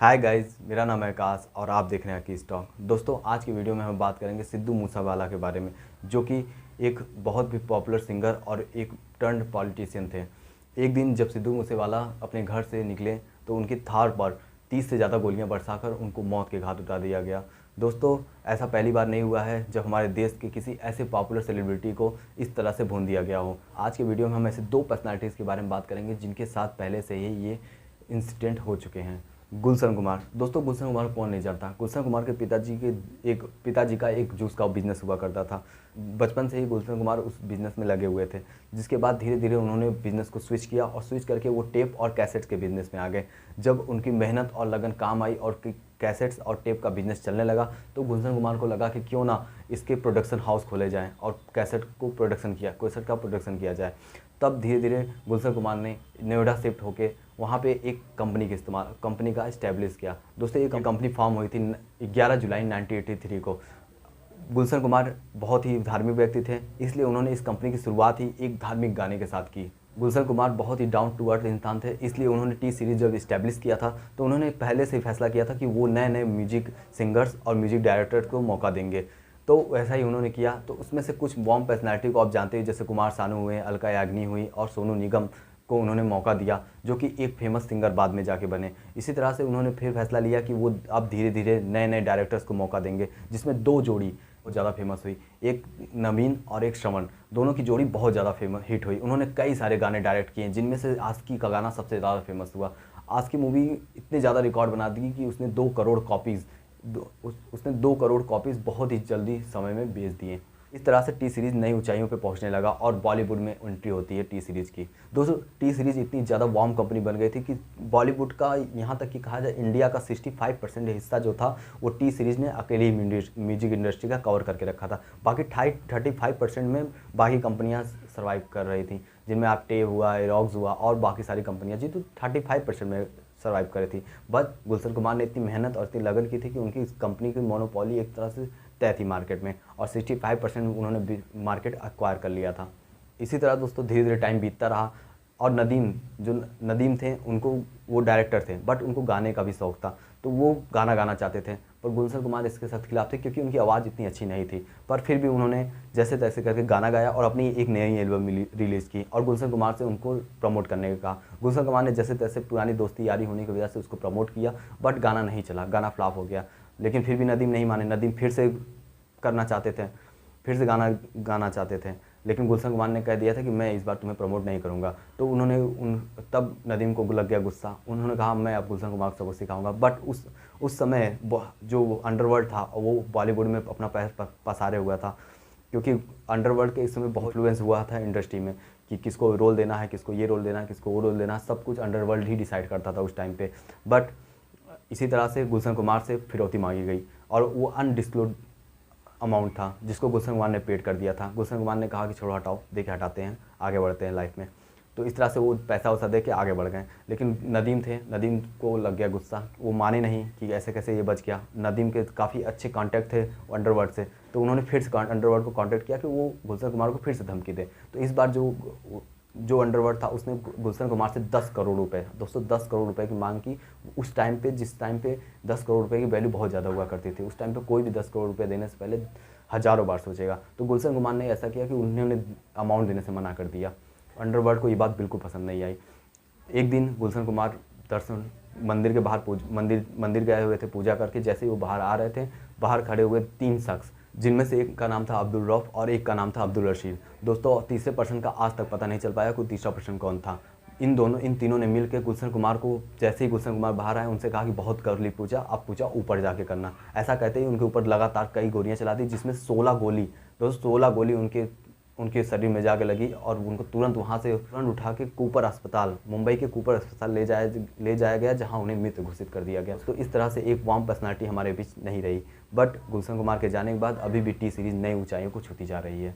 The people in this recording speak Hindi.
हाय गाइस, मेरा नाम है आकाश और आप देख रहे हैं की स्टॉक। दोस्तों, आज की वीडियो में हम बात करेंगे सिद्धू मूसेवाला के बारे में, जो कि एक बहुत भी पॉपुलर सिंगर और एक टर्न्ड पॉलिटिशियन थे। एक दिन जब सिद्धू मूसेवाला अपने घर से निकले तो उनकी थार पर 30 से ज़्यादा गोलियां बरसाकर उनको मौत के घाट उतार दिया गया। दोस्तों, ऐसा पहली बार नहीं हुआ है जब हमारे देश के किसी ऐसे पॉपुलर सेलिब्रिटी को इस तरह से भून दिया गया हो। आज के वीडियो में हम ऐसे दो पर्सनालिटीज़ के बारे में बात करेंगे जिनके साथ पहले से ही ये इंसिडेंट हो चुके हैं। गुलशन कुमार। दोस्तों, गुलशन कुमार को कौन नहीं जानता। गुलशन कुमार के पिताजी का एक जूस का बिजनेस हुआ करता था। बचपन से ही गुलशन कुमार उस बिज़नेस में लगे हुए थे, जिसके बाद धीरे धीरे उन्होंने बिज़नेस को स्विच किया और स्विच करके वो टेप और कैसेट्स के बिज़नेस में आ गए। जब उनकी मेहनत और लगन काम आई और कैसेट्स और टेप का बिज़नेस चलने लगा तो गुलशन कुमार को लगा कि क्यों ना इसके प्रोडक्शन हाउस खोले जाएँ और कैसेट का प्रोडक्शन किया जाए। तब धीरे धीरे गुलशन कुमार ने नोएडा शिफ्ट होकर वहाँ पे एक कंपनी का इस्टेब्लिश किया। दोस्तों, ये कंपनी फॉर्म हुई थी 11 जुलाई 1983 को। गुलशन कुमार बहुत ही धार्मिक व्यक्ति थे, इसलिए उन्होंने इस कंपनी की शुरुआत ही एक धार्मिक गाने के साथ की। गुलशन कुमार बहुत ही डाउन टू अर्थ इंसान थे, इसलिए उन्होंने टी सीरीज़ जब इस्टेब्लिश किया था तो उन्होंने पहले से ही फैसला किया था कि वो नए नए म्यूजिक सिंगर्स और म्यूजिक डायरेक्टर्स को मौका देंगे। तो वैसा ही उन्होंने किया। तो उसमें से कुछ बॉम्ब पर्सनैलिटी को आप जानते हैं, जैसे कुमार सानू हुए, अलका याग्निक हुई और सोनू निगम को उन्होंने मौका दिया, जो कि एक फेमस सिंगर बाद में जाके बने। इसी तरह से उन्होंने फिर फैसला लिया कि वो अब धीरे धीरे नए नए डायरेक्टर्स को मौका देंगे, जिसमें दो जोड़ी बहुत ज़्यादा फेमस हुई, एक नवीन और एक श्रवण। दोनों की जोड़ी बहुत ज़्यादा फेमस हिट हुई। उन्होंने कई सारे गाने डायरेक्ट किए, जिनमें से आशिकी का गाना सबसे ज़्यादा फेमस हुआ। आशिकी मूवी इतनी ज़्यादा रिकॉर्ड बना दी कि उसने 2 करोड़ कॉपीज़ बहुत ही जल्दी समय में बेच दिए। इस तरह से टी सीरीज़ नई ऊंचाइयों पे पहुंचने लगा और बॉलीवुड में एंट्री होती है टी सीरीज़ की। दोस्तों, टी सीरीज़ इतनी ज़्यादा वार्म कंपनी बन गई थी कि बॉलीवुड का, यहाँ तक कि कहा जाए इंडिया का 65% हिस्सा जो था वो टी सीरीज़ ने अकेले ही म्यूजिक इंडस्ट्री का कवर करके रखा था। बाकी 35% में बाकी कंपनियाँ सर्वाइव कर रही थी, जिनमें आप टे हुआ, एरॉक्स हुआ और बाकी सारी कंपनियाँ जी, तो 35% में सर्वाइव करी थी। बट गुलशन कुमार ने इतनी मेहनत और इतनी लगन की थी कि उनकी इस कंपनी की मोनोपोली एक तरह से तय थी मार्केट में, और 65% उन्होंने मार्केट एक्वायर कर लिया था। इसी तरह दोस्तों धीरे धीरे टाइम बीतता रहा और नदीम थे, उनको वो डायरेक्टर थे बट उनको गाने का भी शौक़ था, तो वो गाना गाना चाहते थे। पर गुलशन कुमार इसके सख्त खिलाफ थे, क्योंकि उनकी आवाज़ इतनी अच्छी नहीं थी। पर फिर भी उन्होंने जैसे तैसे करके गाना गाया और अपनी एक नई एल्बम रिलीज़ की और गुलशन कुमार से उनको प्रमोट करने का कहा। गुलशन कुमार ने जैसे तैसे पुरानी दोस्ती यारी होने की वजह से उसको प्रमोट किया, बट गाना नहीं चला, गाना फ्लॉप हो गया। लेकिन फिर भी नदीम नहीं माने। नदीम फिर से करना चाहते थे, फिर से गाना गाना चाहते थे, लेकिन गुलशन कुमार ने कह दिया था कि मैं इस बार तुम्हें प्रमोट नहीं करूंगा। तो तब नदीम को लग गया गुस्सा। उन्होंने कहा मैं अब गुलशन कुमार को सबक सिखाऊंगा। बट उस समय जो अंडरवर्ल्ड था वो बॉलीवुड में अपना पैर पसारे हुआ था, क्योंकि अंडरवर्ल्ड के इस समय बहुत इन्फ्लुएंस हुआ था इंडस्ट्री में कि किसको रोल देना है, किसको ये रोल देना है, किसको वो रोल देना है, सब कुछ अंडरवर्ल्ड ही डिसाइड करता था उस टाइम पे। बट इसी तरह से गुलशन कुमार से फिरौती मांगी गई और वो अनडिस्क्लोज अमाउंट था, जिसको गुलशन कुमार ने पेड कर दिया था। गुलशन कुमार ने कहा कि छोड़ो हटाओ, देखिए हटाते हैं, आगे बढ़ते हैं लाइफ में। तो इस तरह से वो पैसा वैसा दे के आगे बढ़ गए। लेकिन नदीम को लग गया गुस्सा, वो माने नहीं कि ऐसे कैसे ये बच गया। नदीम के काफ़ी अच्छे कॉन्टैक्ट थे अंडरवर्ल्ड से, तो उन्होंने फिर से अंडरवर्ल्ड को कॉन्टैक्ट किया कि वो गुलशन कुमार को फिर से धमकी दे। तो इस बार जो अंडरवर्ल्ड था उसने गुलशन कुमार से 10 करोड़ रुपए, दोस्तों 10 करोड़ रुपए की मांग की। उस टाइम पे, जिस टाइम पे 10 करोड़ रुपए की वैल्यू बहुत ज़्यादा हुआ करती थी, उस टाइम पे कोई भी 10 करोड़ रुपए देने से पहले हज़ारों बार सोचेगा। तो गुलशन कुमार ने ऐसा किया कि उन्होंने अमाउंट देने से मना कर दिया। अंडरवर्ल्ड को ये बात बिल्कुल पसंद नहीं आई। एक दिन गुलशन कुमार मंदिर के बाहर मंदिर गए हुए थे पूजा करके। जैसे ही वो बाहर आ रहे थे, बाहर खड़े हुए 3 शख्स, जिनमें से एक का नाम था अब्दुल रऊफ और एक का नाम था अब्दुल रशीद। दोस्तों, तीसरे पर्सन का आज तक पता नहीं चल पाया कोई तीसरा पर्सन कौन था। इन तीनों ने मिलकर गुलशन कुमार को, जैसे ही गुलशन कुमार बाहर आए, उनसे कहा कि बहुत कर ली पूजा, अब पूजा ऊपर जाके करना। ऐसा कहते ही उनके ऊपर लगातार कई गोलियां चला दी, जिसमें 16 गोली, दोस्तों 16 गोली उनके शरीर में जाके लगी और उनको तुरंत वहाँ से उठा के कूपर अस्पताल, मुंबई के कूपर अस्पताल ले जाया गया, जहाँ उन्हें मृत घोषित कर दिया गया। तो इस तरह से एक वार्म पर्सनालिटी हमारे बीच नहीं रही। बट गुलशन कुमार के जाने के बाद अभी भी टी सीरीज़ नई ऊंचाइयों को छूती जा रही है।